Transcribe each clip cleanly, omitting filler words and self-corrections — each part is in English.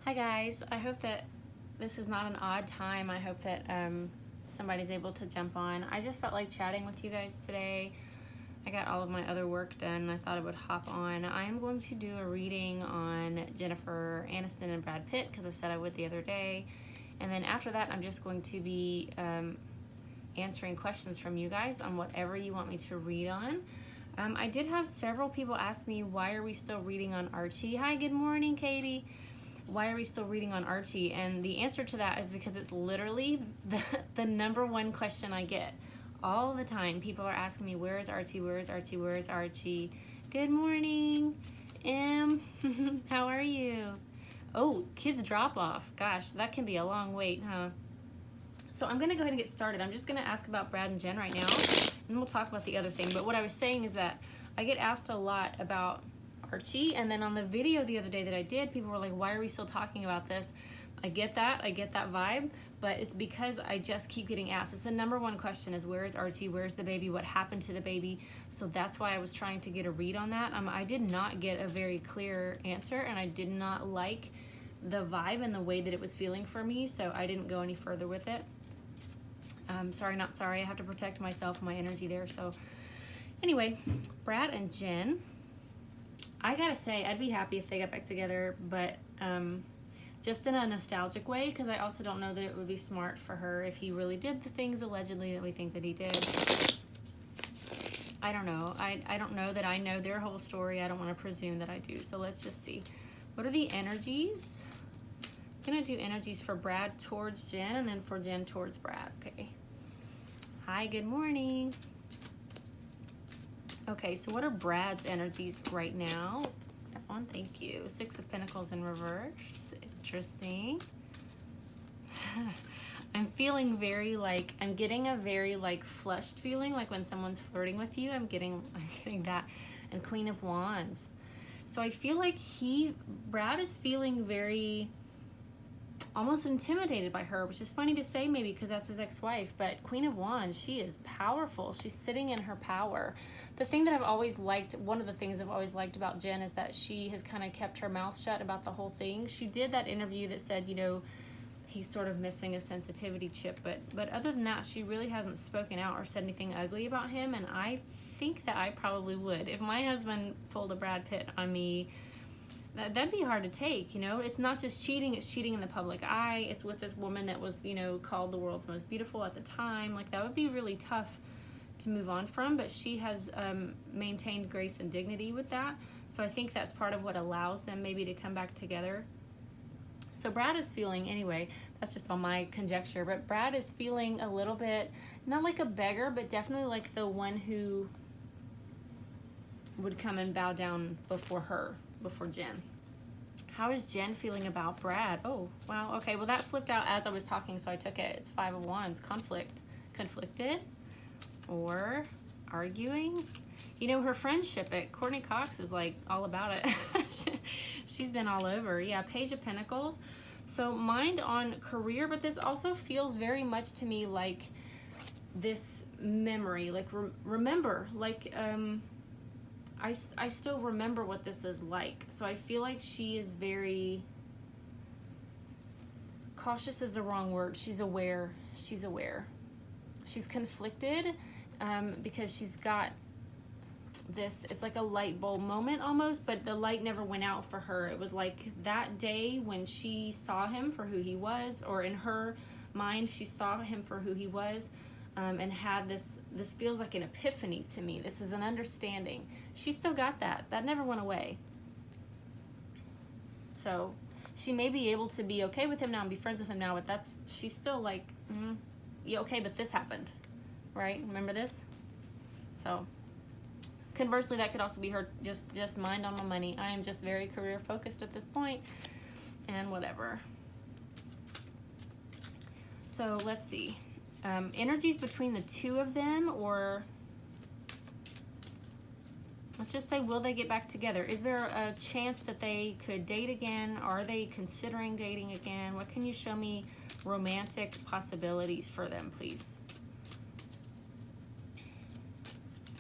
Hi guys, I hope that this is not an odd time. I hope that somebody's able to jump on. I just felt like chatting with you guys today. I got all of my other work done and I thought I would hop on. I am going to do a reading on Jennifer Aniston and Brad Pitt because I said I would the other day. And then after that, I'm just going to be answering questions from you guys on whatever you want me to read on. I did have several people ask me, why are we still reading on Archie? Hi, good morning, Katie. Why are we still reading on Archie? And the answer to that is because it's literally the number one question I get all the time. People are asking me, where is Archie? Where is Archie? Where is Archie? Good morning, Em. How are you? Oh, kids drop off. Gosh, that can be a long wait, huh? So I'm gonna go ahead and get started. I'm just gonna ask about Brad and Jen right now, and we'll talk about the other thing. But what I was saying is that I get asked a lot about Archie, and then on the video the other day that I did, people were like, why are we still talking about this? I get that vibe, but it's because I just keep getting asked. It's the number one question is, where is Archie? Where's the baby? What happened to the baby? So that's why I was trying to get a read on that. I did not get a very clear answer, and I did not like the vibe and the way that it was feeling for me, so I didn't go any further with it. Sorry, not sorry. I have to protect myself and my energy there. So anyway, Brad and Jen, I gotta say, I'd be happy if they got back together, but just in a nostalgic way, because I also don't know that it would be smart for her if he really did the things allegedly that we think that he did. I don't know. I don't know that I know their whole story. I don't want to presume that I do. So let's just see. What are the energies? I'm gonna do energies for Brad towards Jen and then for Jen towards Brad. Okay. Hi, good morning. Okay, so what are Brad's energies right now? That one, thank you. Six of Pentacles in reverse. Interesting. I'm feeling very like, I'm getting a very like flushed feeling, like when someone's flirting with you. I'm getting that. And Queen of Wands. So I feel like Brad is feeling very almost intimidated by her, which is funny to say maybe because that's his ex-wife, but Queen of Wands, she is powerful. She's sitting in her power. The thing that I've always liked, one of the things I've always liked about Jen is that she has kind of kept her mouth shut about the whole thing. She did that interview that said, you know, he's sort of missing a sensitivity chip, but other than that, she really hasn't spoken out or said anything ugly about him, and I think that I probably would. If my husband pulled a Brad Pitt on me, that'd be hard to take, you know. It's not just cheating, it's cheating in the public eye. It's with this woman that was, you know, called the world's most beautiful at the time. Like, that would be really tough to move on from, but she has maintained grace and dignity with that. So I think that's part of what allows them maybe to come back together. So Brad is feeling, anyway, that's just all my conjecture, but Brad is feeling a little bit, not like a beggar, but definitely like the one who would come and bow down before her, before Jen. How is Jen feeling about Brad? Oh, wow. Okay, well, that flipped out as I was talking, so I took it. It's Five of Wands. Conflict. Conflicted? Or arguing? You know, her friends ship it. Courtney Cox is, like, all about it. She's been all over. Yeah, Page of Pentacles. So, mind on career, but this also feels very much to me like this memory. Like, remember, like, I still remember what this is like. So I feel like she is very cautious is the wrong word. She's aware. She's aware. She's conflicted because she's got this, it's like a light bulb moment almost, but the light never went out for her. It was like that day when she saw him for who he was, or in her mind, she saw him for who he was. And had this feels like an epiphany to me. This is an understanding. She still got that. That never went away. So she may be able to be okay with him now and be friends with him now, but she's still like, yeah, okay, but this happened, right? Remember this? So conversely, that could also be her just mind on my money. I am just very career focused at this point, and whatever. So let's see. Energies between the two of them, or let's just say, will they get back together? Is there a chance that they could date again? Are they considering dating again? What can you show me romantic possibilities for them, please?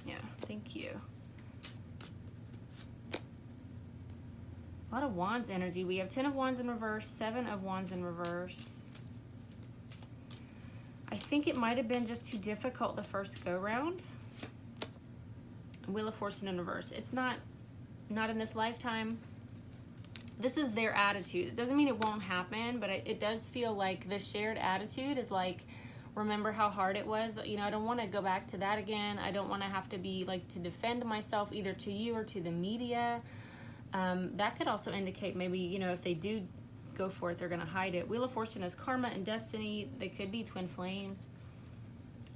Yeah, thank you. A lot of Wands energy. We have 10 of Wands in reverse, 7 of Wands in reverse. I think it might have been just too difficult the first go round. Wheel of Fortune in reverse. It's not in this lifetime. This is their attitude. It doesn't mean it won't happen, but it does feel like the shared attitude is like, remember how hard it was? You know, I don't want to go back to that again. I don't want to have to be like to defend myself either to you or to the media. That could also indicate maybe, you know, if they do go for it, they're going to hide it. Wheel of Fortune is karma and destiny. They could be twin flames.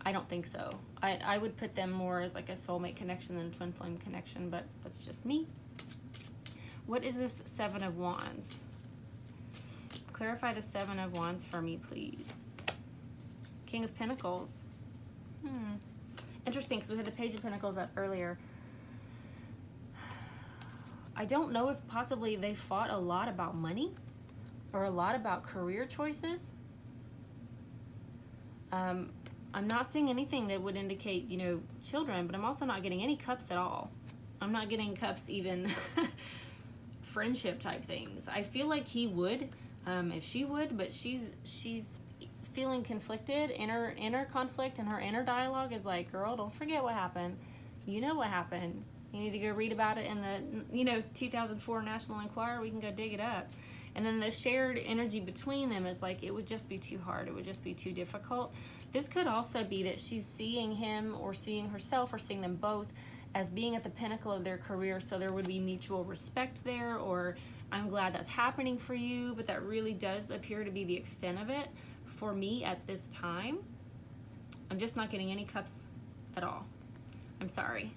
I don't think so. I would put them more as like a soulmate connection than a twin flame connection, but that's just me. What is this 7 of Wands? Clarify the 7 of Wands for me, please. King of Pentacles. Interesting, because we had the Page of Pentacles up earlier. I don't know if possibly they fought a lot about money or a lot about career choices. I'm not seeing anything that would indicate, you know, children, but I'm also not getting any cups at all. I'm not getting cups even friendship type things. I feel like he would, if she would, but she's feeling conflicted. Inner conflict, and her inner dialogue is like, girl, don't forget what happened. You know what happened. You need to go read about it in the, you know, 2004 National Enquirer. We can go dig it up. And then the shared energy between them is like, it would just be too hard. It would just be too difficult. This could also be that she's seeing him or seeing herself or seeing them both as being at the pinnacle of their career. So there would be mutual respect there, or I'm glad that's happening for you, but that really does appear to be the extent of it for me at this time. I'm just not getting any cups at all. I'm sorry.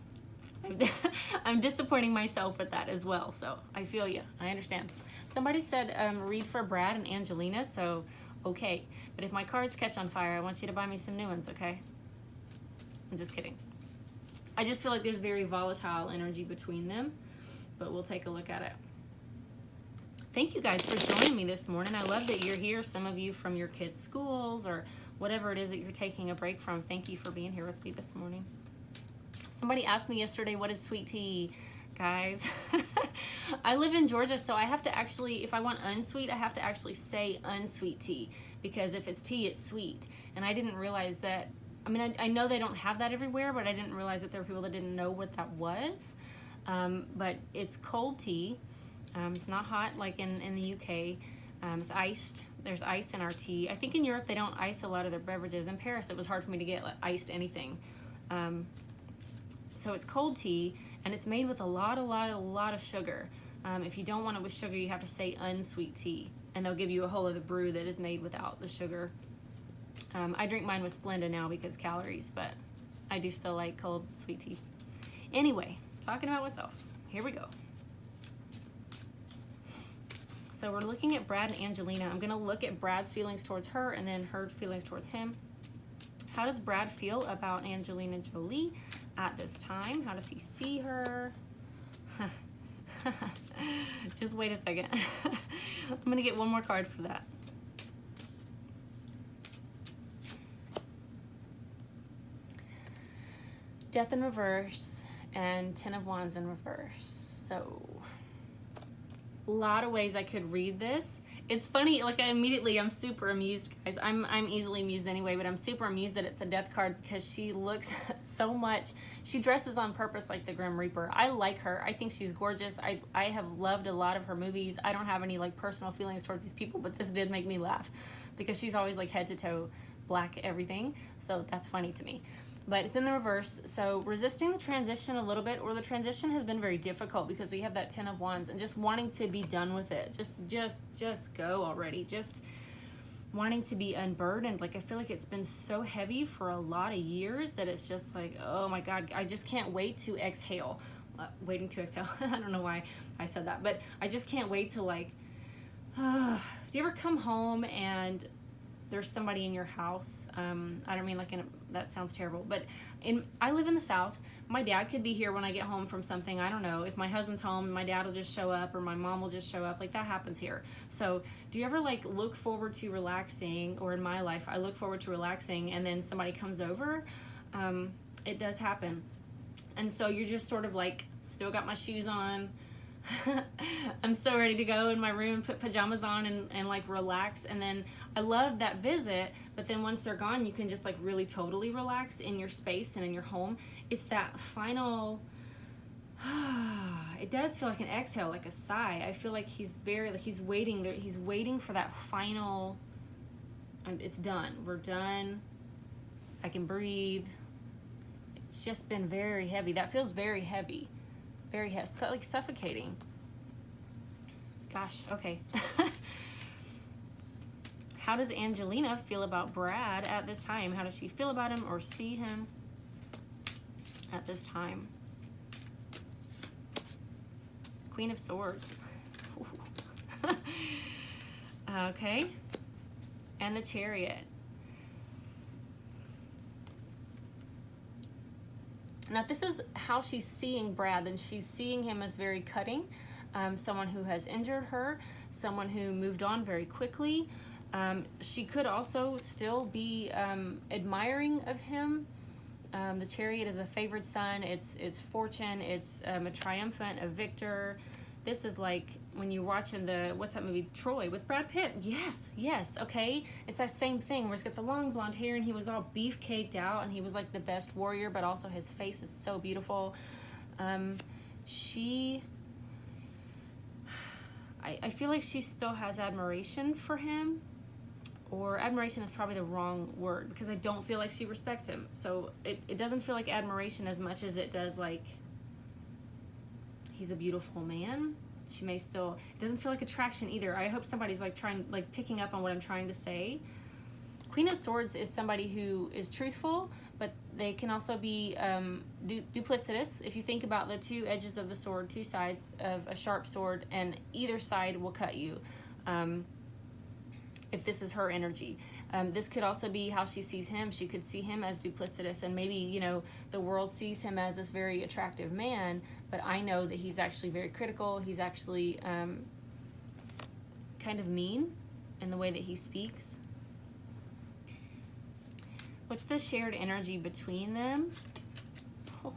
I'm disappointing myself with that as well. So I feel you. I understand. Somebody said read for Brad and Angelina, so okay. But if my cards catch on fire, I want you to buy me some new ones, okay? I'm just kidding. I just feel like there's very volatile energy between them, but we'll take a look at it. Thank you guys for joining me this morning. I love that you're here. Some of you from your kids' schools or whatever it is that you're taking a break from. Thank you for being here with me this morning. Somebody asked me yesterday, what is sweet tea? Guys, I live in Georgia, so I have to actually, if I want unsweet, I have to actually say unsweet tea, because if it's tea, it's sweet. And I didn't realize that. I mean, I know they don't have that everywhere, but I didn't realize that there were people that didn't know what that was. But it's cold tea. It's not hot like in the UK. It's iced. There's ice in our tea. I think in Europe they don't ice a lot of their beverages. In Paris it was hard for me to get like, iced anything. So it's cold tea, and it's made with a lot of sugar. If you don't want it with sugar, you have to say unsweet tea, and they'll give you a whole other brew that is made without the sugar. I drink mine with Splenda now because calories, but I do still like cold sweet tea. Anyway, talking about myself. Here we go. So we're looking at Brad and Angelina. I'm going to look at Brad's feelings towards her and then her feelings towards him. How does Brad feel about Angelina Jolie at this time? How does he see her? Just wait a second. I'm going to get one more card for that. Death in reverse and 10 of Wands in reverse. So a lot of ways I could read this. It's funny, like I'm super amused, guys. I'm easily amused anyway, but I'm super amused that it's a death card because she looks so much. She dresses on purpose like the Grim Reaper. I like her. I think she's gorgeous. I have loved a lot of her movies. I don't have any like personal feelings towards these people, but this did make me laugh because she's always like head to toe black everything. So that's funny to me. But it's in the reverse, so resisting the transition a little bit, or the transition has been very difficult because we have that 10 of Wands and just wanting to be done with it. Just go already. Just wanting to be unburdened. Like I feel like it's been so heavy for a lot of years that it's just like, oh my God, I just can't wait to exhale. Waiting to exhale. I don't know why I said that, but I just can't wait to like, do you ever come home and there's somebody in your house? I don't mean like that sounds terrible, but I live in the South. My dad could be here when I get home from something. I don't know. If my husband's home, my dad will just show up, or my mom will just show up. Like that happens here. So do you ever like look forward to relaxing? Or in my life, I look forward to relaxing and then somebody comes over. It does happen. And so you're just sort of like, still got my shoes on. I'm so ready to go in my room, put pajamas on and like relax. And then I love that visit, but then once they're gone, you can just like really totally relax in your space and in your home. It's that final, it does feel like an exhale, like a sigh. I feel like he's waiting there. He's waiting for that final, it's done. We're done. I can breathe. It's just been very heavy. That feels very heavy. Very heavy, like suffocating. Gosh, okay. How does Angelina feel about Brad at this time? How does she feel about him or see him at this time? Queen of Swords. Okay. And the Chariot. Now, if this is how she's seeing Brad, then she's seeing him as very cutting, someone who has injured her, someone who moved on very quickly. She could also still be admiring of him. The Chariot is a favored son. It's fortune. It's a triumphant, a victor. This is like when you're watching what's that movie, Troy, with Brad Pitt. Yes, okay. It's that same thing where he's got the long blonde hair and he was all beef-caked out and he was like the best warrior, but also his face is so beautiful. I feel like she still has admiration for him, or admiration is probably the wrong word because I don't feel like she respects him. So it doesn't feel like admiration as much as it does like he's a beautiful man. She may still, it doesn't feel like attraction either. I hope somebody's like picking up on what I'm trying to say. Queen of Swords is somebody who is truthful, but they can also be duplicitous. If you think about the two edges of the sword, two sides of a sharp sword, and either side will cut you. If this is her energy. This could also be how she sees him. She could see him as duplicitous, and maybe, you know, the world sees him as this very attractive man, but I know that he's actually very critical. He's actually kind of mean in the way that he speaks. What's the shared energy between them? Oh,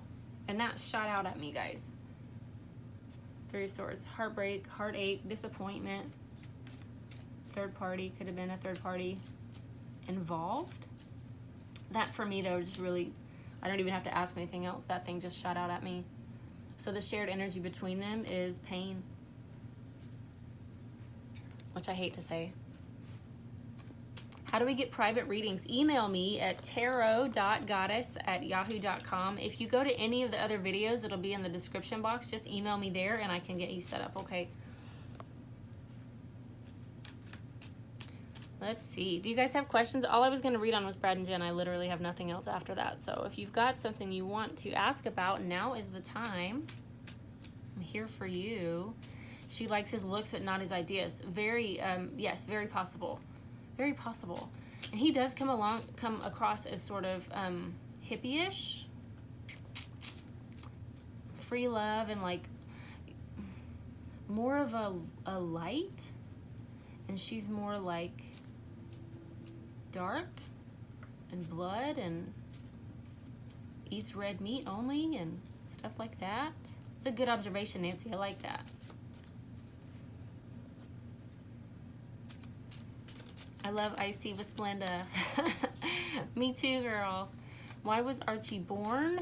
and that shot out at me, guys. Three of Swords. Heartbreak, heartache, disappointment. Third party, could have been a third party involved. That for me though, just really, I don't even have to ask anything else. That thing just shot out at me. So the shared energy between them is pain, which I hate to say. How do we get private readings? Email me at tarot.goddess@yahoo.com. If you go to any of the other videos, it'll be in the description box. Just email me there and I can get you set up, okay? Let's see. Do you guys have questions? All I was going to read on was Brad and Jen. I literally have nothing else after that. So if you've got something you want to ask about, now is the time. I'm here for you. She likes his looks, but not his ideas. Very, yes, very possible. Very possible. And he does come across as sort of hippie-ish. Free love and like more of a light. And she's more like dark and blood and eats red meat only and stuff like that. It's a good observation, Nancy. I like that. I love Icy with Splenda. Me too, girl. Why was Archie born?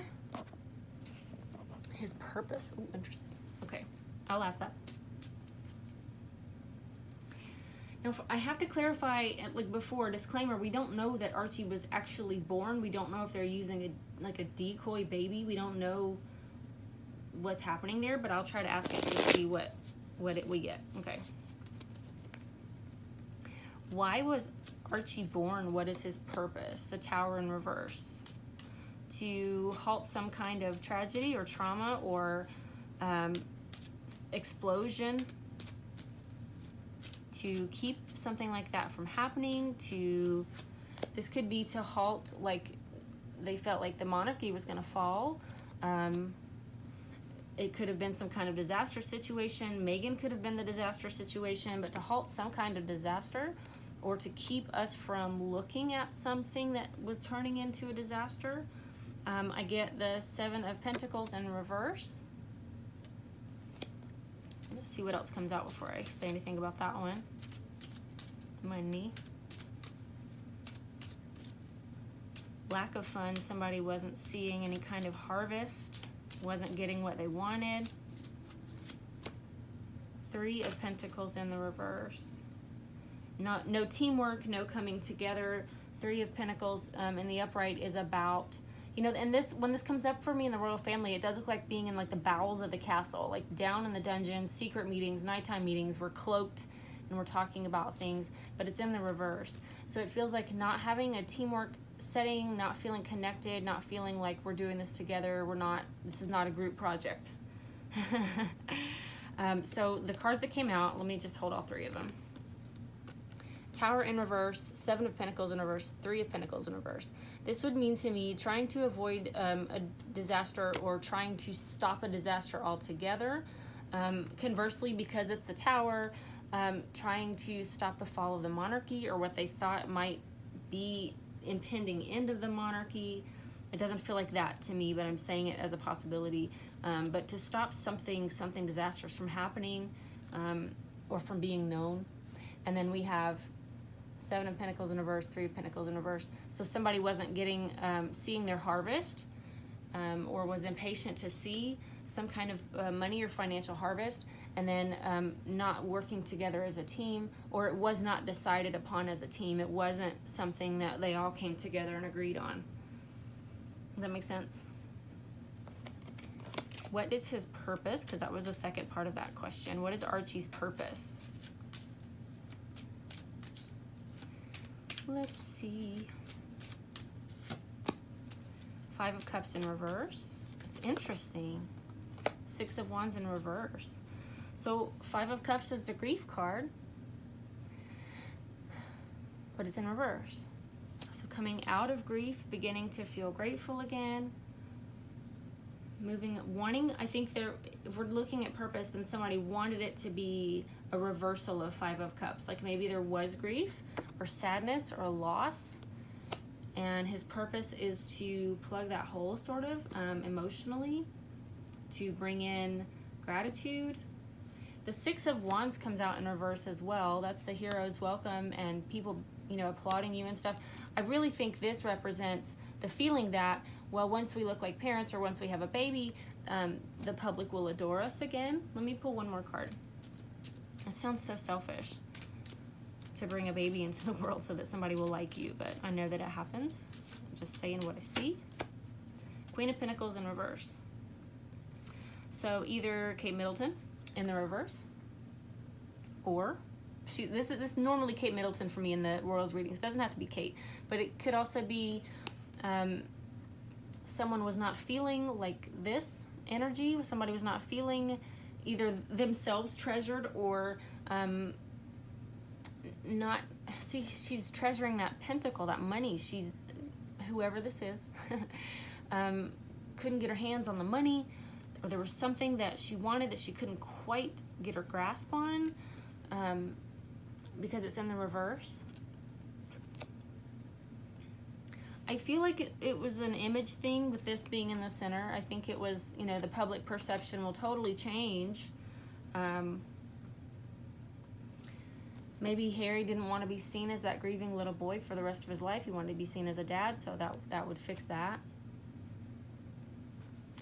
His purpose. Oh, interesting. Okay, I'll ask that. Now, I have to clarify, like before, disclaimer, we don't know that Archie was actually born. We don't know if they're using a decoy baby. We don't know what's happening there, but I'll try to ask it to see what we get. Okay. Why was Archie born? What is his purpose? The Tower in reverse. To halt some kind of tragedy or trauma or explosion. To keep something like that from happening. This could be to halt, like they felt like the monarchy was going to fall. It could have been some kind of disaster situation. Meghan could have been the disaster situation, but to halt some kind of disaster or to keep us from looking at something that was turning into a disaster. I get the Seven of Pentacles in reverse. Let's see what else comes out before I say anything about that one. Money. Lack of funds. Somebody wasn't seeing any kind of harvest, wasn't getting what they wanted. 3 of Pentacles in the reverse. No teamwork, no coming together. 3 of Pentacles in the upright is about, you know, and when this comes up for me in the royal family, it does look like being in like the bowels of the castle, like down in the dungeon, secret meetings, nighttime meetings. We're cloaked and we're talking about things, but it's in the reverse. So it feels like not having a teamwork setting, not feeling connected, not feeling like we're doing this together. This is not a group project. So the cards that came out, let me just hold all 3 of them. Tower in reverse, 7 of Pentacles in reverse, 3 of Pentacles in reverse. This would mean to me trying to avoid a disaster or trying to stop a disaster altogether. Conversely, because it's the Tower, trying to stop the fall of the monarchy or what they thought might be impending end of the monarchy. It doesn't feel like that to me, but I'm saying it as a possibility. But to stop something disastrous from happening or from being known. And then we have 7 of Pentacles in reverse, 3 of Pentacles in reverse. So somebody wasn't seeing their harvest or was impatient to see some kind of money or financial harvest, and then not working together as a team, or it was not decided upon as a team. It wasn't something that they all came together and agreed on. Does that make sense? What is his purpose? Because that was the second part of that question. What is Archie's purpose? Let's see. 5 of Cups in reverse. It's interesting. 6 of Wands in reverse. So 5 of Cups is the grief card, but it's in reverse. So coming out of grief, beginning to feel grateful again, wanting, I think if we're looking at purpose, then somebody wanted it to be a reversal of 5 of Cups. Like maybe there was grief or sadness or loss, and his purpose is to plug that hole sort of emotionally, to bring in gratitude. The 6 of Wands comes out in reverse as well. That's the hero's welcome and people, you know, applauding you and stuff. I really think this represents the feeling that, well, once we look like parents or once we have a baby, the public will adore us again. Let me pull one more card. It sounds so selfish to bring a baby into the world so that somebody will like you, but I know that it happens. I'm just saying what I see. Queen of Pentacles in reverse. So either Kate Middleton in the reverse, or this is normally Kate Middleton for me in the Royals readings. It doesn't have to be Kate, but it could also be someone was not feeling like this energy. Somebody was not feeling either themselves treasured or not. See, she's treasuring that pentacle, that money. She's, whoever this is, couldn't get her hands on the money, or there was something that she wanted that she couldn't quite get her grasp on because it's in the reverse. I feel like it was an image thing with this being in the center. I think it was, you know, the public perception will totally change. Maybe Harry didn't want to be seen as that grieving little boy for the rest of his life. He wanted to be seen as a dad, so that would fix that.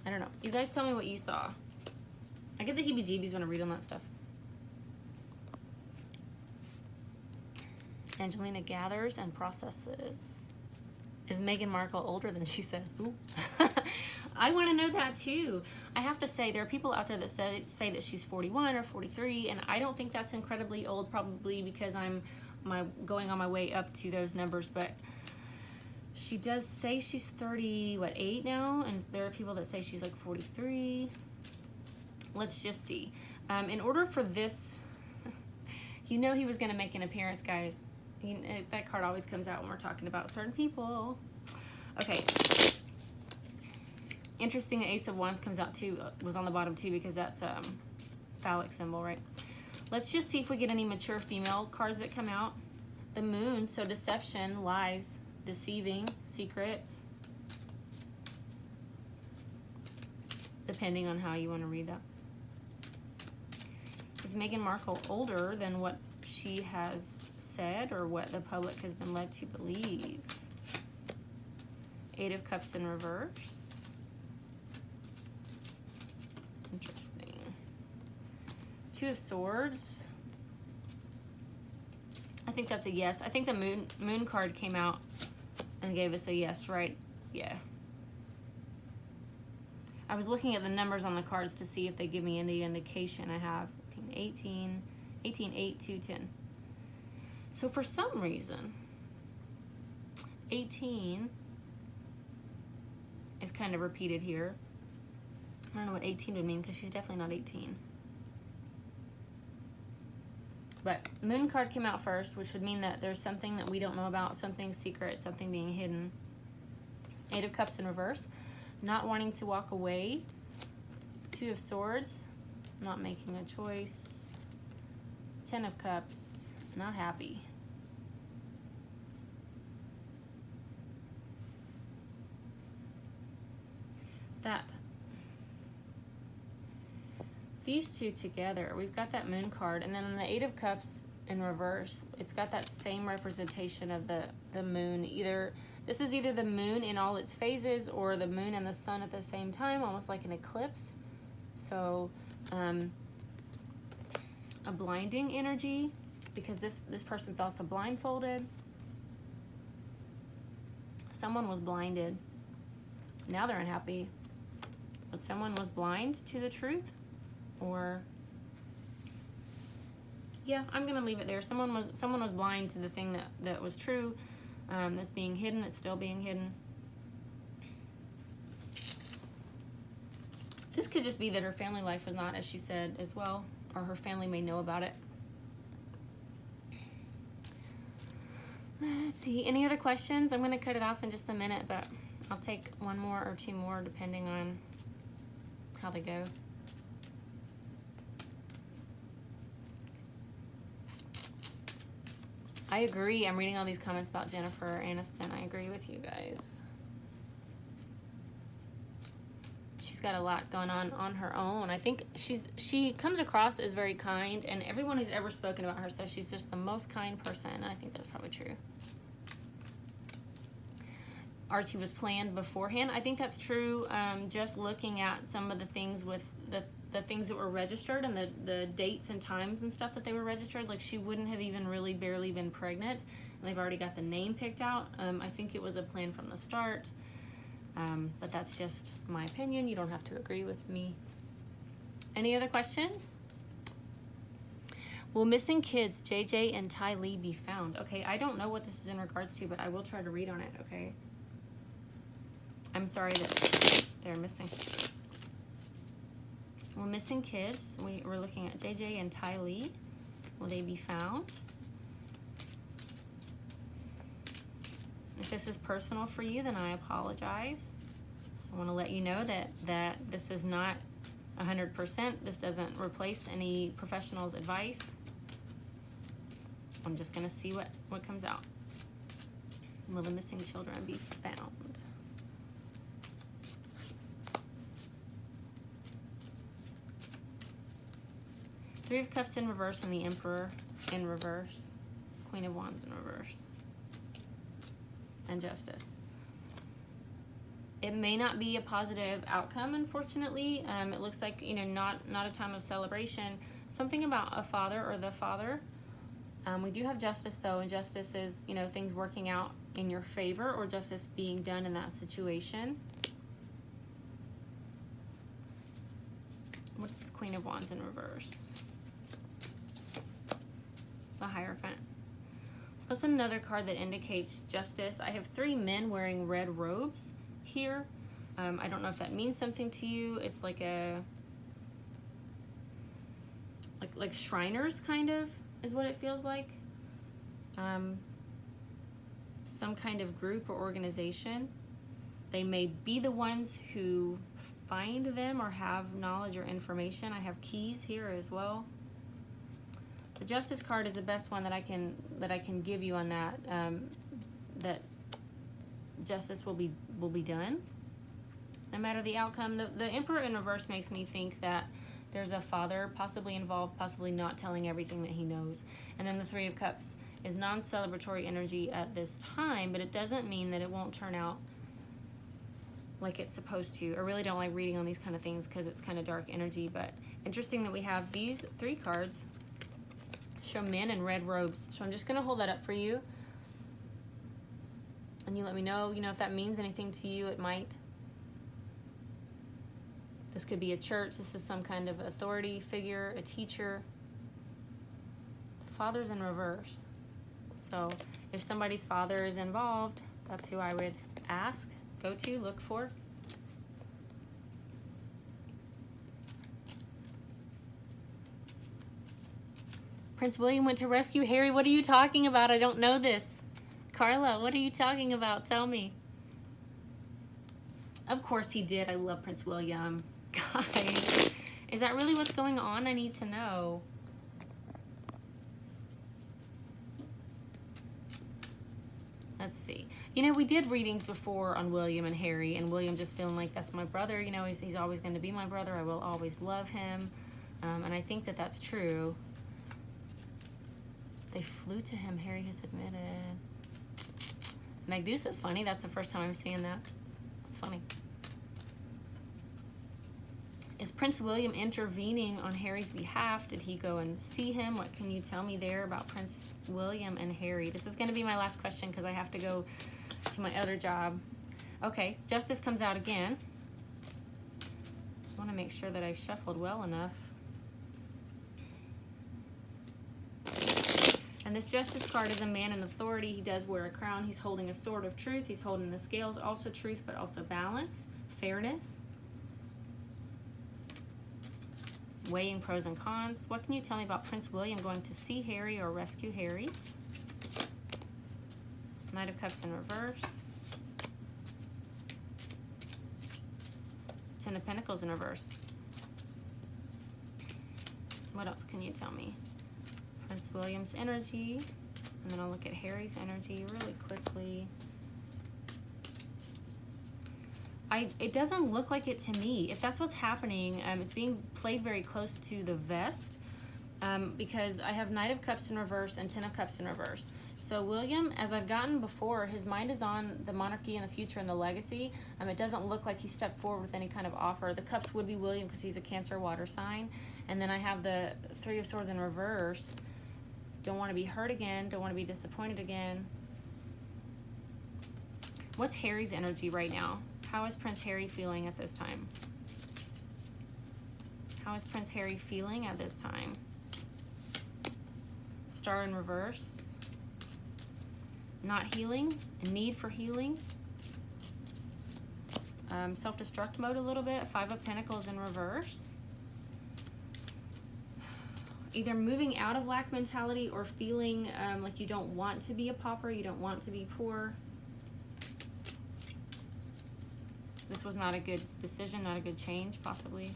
I don't know. You guys tell me what you saw. I get the heebie-jeebies when I read on that stuff. Angelina gathers and processes. Is Meghan Markle older than she says? Ooh. I want to know that too. I have to say, there are people out there that say that she's 41 or 43, and I don't think that's incredibly old, probably because I'm going on my way up to those numbers, but she does say she's 8 now, and there are people that say she's like 43. Let's just see. In order for this, you know he was going to make an appearance, guys. That card always comes out when we're talking about certain people. Okay. Interesting, the Ace of Wands comes out too, was on the bottom too, because that's phallic symbol, right? Let's just see if we get any mature female cards that come out. The Moon, so deception, lies, deceiving, secrets. Depending on how you want to read that. is Meghan Markle older than what she has said or what the public has been led to believe? Eight of Cups in reverse. Interesting. Two of Swords. I think that's a yes. I think the moon card came out and gave us a yes, right? Yeah. I was looking at the numbers on the cards to see if they give me any indication. I have 18, 8, 2, 10. So for some reason, 18 is kind of repeated here. I don't know what 18 would mean because she's definitely not 18. But moon card came out first, which would mean that there's something that we don't know about, something secret, something being hidden. Eight of Cups in reverse. Not wanting to walk away. Two of Swords. Not making a choice. 10 of Cups. Not happy. These two together, we've got that moon card, and then in the Eight of Cups in reverse, it's got that same representation of the moon. This is either the moon in all its phases or the moon and the sun at the same time, almost like an eclipse. So a blinding energy, because this person's also blindfolded. Someone was blinded. Now they're unhappy. But someone was blind to the truth. Or, yeah, I'm gonna leave it there. Someone was blind to the thing that was true, that's being hidden. It's still being hidden. This could just be that her family life was not as she said as well, or her family may know about it. Let's see, any other questions? I'm gonna cut it off in just a minute, but I'll take one more or two more depending on how they go. I agree. I'm reading all these comments about Jennifer Aniston. I agree with you guys. She's got a lot going on her own. I think she comes across as very kind, and everyone who's ever spoken about her says she's just the most kind person, and I think that's probably true. Archie was planned beforehand. I think that's true. Just looking at some of the things with the things that were registered and the dates and times and stuff that they were registered, like she wouldn't have even really barely been pregnant, and they've already got the name picked out. I think it was a plan from the start, but that's just my opinion. You don't have to agree with me. Any other questions? Will missing kids JJ and Ty Lee be found? Okay, I don't know what this is in regards to, but I will try to read on it, okay? I'm sorry that they're missing. Well, missing kids, we're looking at JJ and Ty Lee. Will they be found? If this is personal for you, then I apologize. I want to let you know that this is not 100%. This doesn't replace any professional's advice. I'm just going to see what comes out. Will the missing children be found? Three of Cups in reverse and the Emperor in reverse. Queen of Wands in reverse. And Justice. It may not be a positive outcome, unfortunately. It looks like, not a time of celebration. Something about a father or the father. We do have Justice, though, and Justice is, things working out in your favor or justice being done in that situation. What is this Queen of Wands in reverse? The Hierophant. So that's another card that indicates justice. I have three men wearing red robes here. I don't know if that means something to you. It's like like Shriners, kind of, is what it feels like. Some kind of group or organization. They may be the ones who find them or have knowledge or information. I have keys here as well. The Justice card is the best one that I can give you on that. That justice will be done, no matter the outcome. The Emperor in reverse makes me think that There's a father possibly involved, possibly not telling everything that he knows. And then the Three of Cups is non-celebratory energy at this time, but it doesn't mean that it won't turn out like it's supposed to. I really don't like reading on these kind of things because it's kind of dark energy, but interesting that we have these 3 cards show men in red robes. So I'm just going to hold that up for you. And you let me know, if that means anything to you. It might. This could be a church. This is some kind of authority figure, a teacher. The father's in reverse. So if somebody's father is involved, that's who I would ask, go to, look for. Prince William went to rescue Harry. What are you talking about? I don't know this. Carla, what are you talking about? Tell me. Of course he did. I love Prince William. Guys, is that really what's going on? I need to know. Let's see. We did readings before on William and Harry, and William just feeling like that's my brother. He's always going to be my brother. I will always love him. And I think that that's true. They flew to him, Harry has admitted. Megdusa's funny. That's the first time I'm seeing that. That's funny. Is Prince William intervening on Harry's behalf? Did he go and see him? What can you tell me there about Prince William and Harry? This is going to be my last question because I have to go to my other job. Okay, Justice comes out again. I want to make sure that I've shuffled well enough. And this Justice card is a man in authority. He does wear a crown. He's holding a sword of truth. He's holding the scales, also truth, but also balance, fairness. Weighing pros and cons. What can you tell me about Prince William going to see Harry or rescue Harry? Knight of Cups in reverse. Ten of Pentacles in reverse. What else can you tell me? Prince William's energy. And then I'll look at Harry's energy really quickly. It doesn't look like it to me. If that's what's happening, it's being played very close to the vest because I have Knight of Cups in reverse and Ten of Cups in reverse. So William, as I've gotten before, his mind is on the monarchy and the future and the legacy. It doesn't look like he stepped forward with any kind of offer. The Cups would be William because he's a Cancer water sign. And then I have the Three of Swords in reverse. Don't want to be hurt again. Don't want to be disappointed again. What's Harry's energy right now? How is Prince Harry feeling at this time? How is Prince Harry feeling at this time? Star in reverse. Not healing. A need for healing. Self-destruct mode a little bit. Five of Pentacles in reverse. Either moving out of lack mentality or feeling like you don't want to be a pauper. You don't want to be poor. This was not a good decision, not a good change, possibly.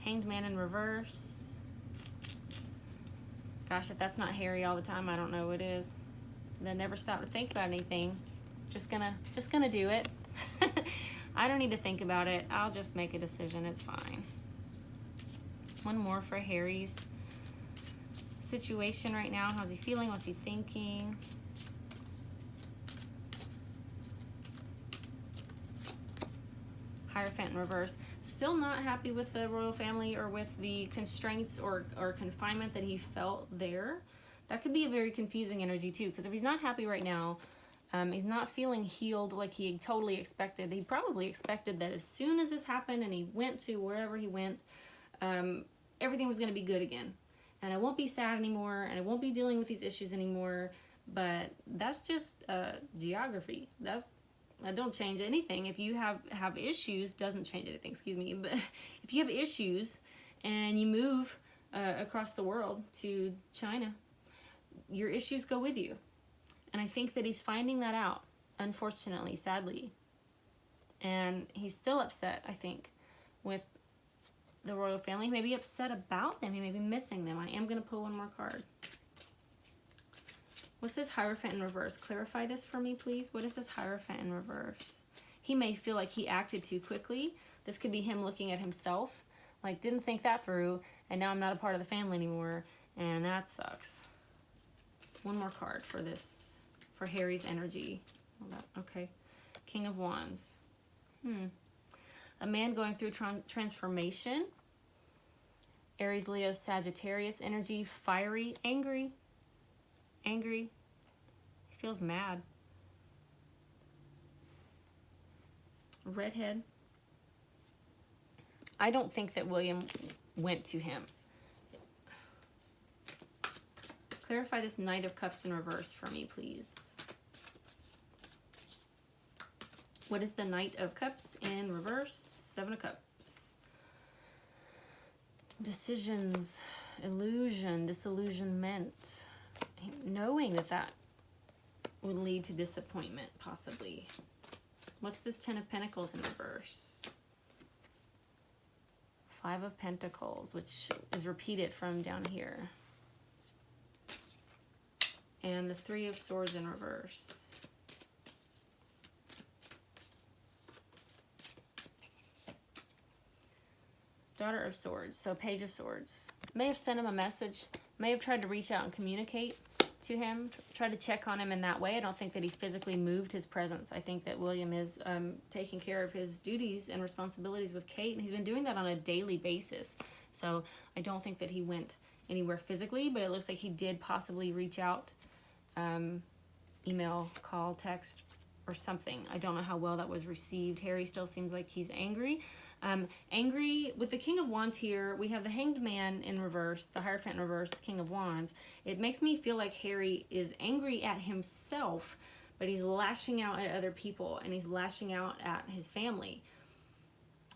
Hanged Man in reverse. Gosh, if that's not Harry all the time, I don't know what is. Then never stop to think about anything. Just gonna do it. I don't need to think about it. I'll just make a decision. It's fine. One more for Harry's situation right now. How's he feeling? What's he thinking? Hierophant in reverse. Still not happy with the royal family or with the constraints or confinement that he felt there. That could be a very confusing energy too, because if he's not happy right now, he's not feeling healed like he totally expected. He probably expected that as soon as this happened and he went to wherever he went, everything was going to be good again. And I won't be sad anymore, and I won't be dealing with these issues anymore. But that's just geography. That don't change anything. If you have issues, doesn't change anything, excuse me. But if you have issues and you move across the world to China, your issues go with you. And I think that he's finding that out, unfortunately, sadly. And he's still upset, I think, with the royal family. He may be upset about them. He may be missing them. I am going to pull one more card. What's this Hierophant in reverse? Clarify this for me, please. What is this Hierophant in reverse? he may feel like he acted too quickly. This could be him looking at himself, like didn't think that through, and now I'm not a part of the family anymore, and that sucks. One more card for this, for Harry's energy. Okay. King of Wands. A man going through transformation. Aries, Leo, Sagittarius energy. Fiery, angry. Angry. He feels mad. Redhead. I don't think that William went to him. Clarify this Knight of Cups in reverse for me, please. What is the Knight of Cups in reverse? Seven of Cups. Decisions, illusion, disillusionment. Knowing that that would lead to disappointment, possibly. What's this Ten of Pentacles in reverse? Five of Pentacles, which is repeated from down here. And the Three of Swords in reverse. Daughter of Swords, so Page of Swords. May have sent him a message, may have tried to reach out and communicate to him, try to check on him in that way. I don't think that he physically moved his presence. I think that William is taking care of his duties and responsibilities with Kate, and he's been doing that on a daily basis. So I don't think that he went anywhere physically, but it looks like he did possibly reach out, email, call, text, or something. I don't know how well that was received. Harry still seems like he's angry. Angry with the King of Wands here. We have the Hanged Man in reverse, the Hierophant in reverse, the King of Wands. It makes me feel like Harry is angry at himself, but he's lashing out at other people, and he's lashing out at his family,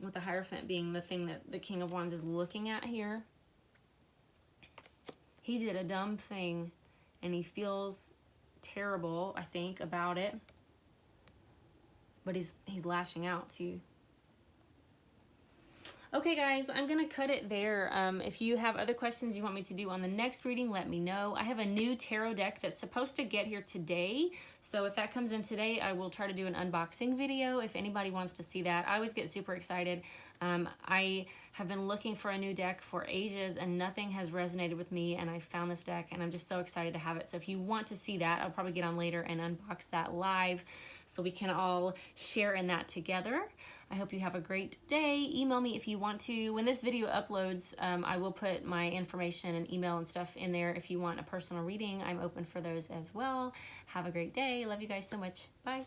with the Hierophant being the thing that the King of Wands is looking at here. He did a dumb thing, and he feels terrible, I think, about it. But he's lashing out too. Okay, guys, I'm going to cut it there. If you have other questions you want me to do on the next reading, let me know. I have a new tarot deck that's supposed to get here today. So if that comes in today, I will try to do an unboxing video if anybody wants to see that. I always get super excited. I have been looking for a new deck for ages, and nothing has resonated with me, and I found this deck, and I'm just so excited to have it. So if you want to see that, I'll probably get on later and unbox that live so we can all share in that together. I hope you have a great day. Email me if you want to. When this video uploads, I will put my information and email and stuff in there. If you want a personal reading, I'm open for those as well. Have a great day. Love you guys so much. Bye.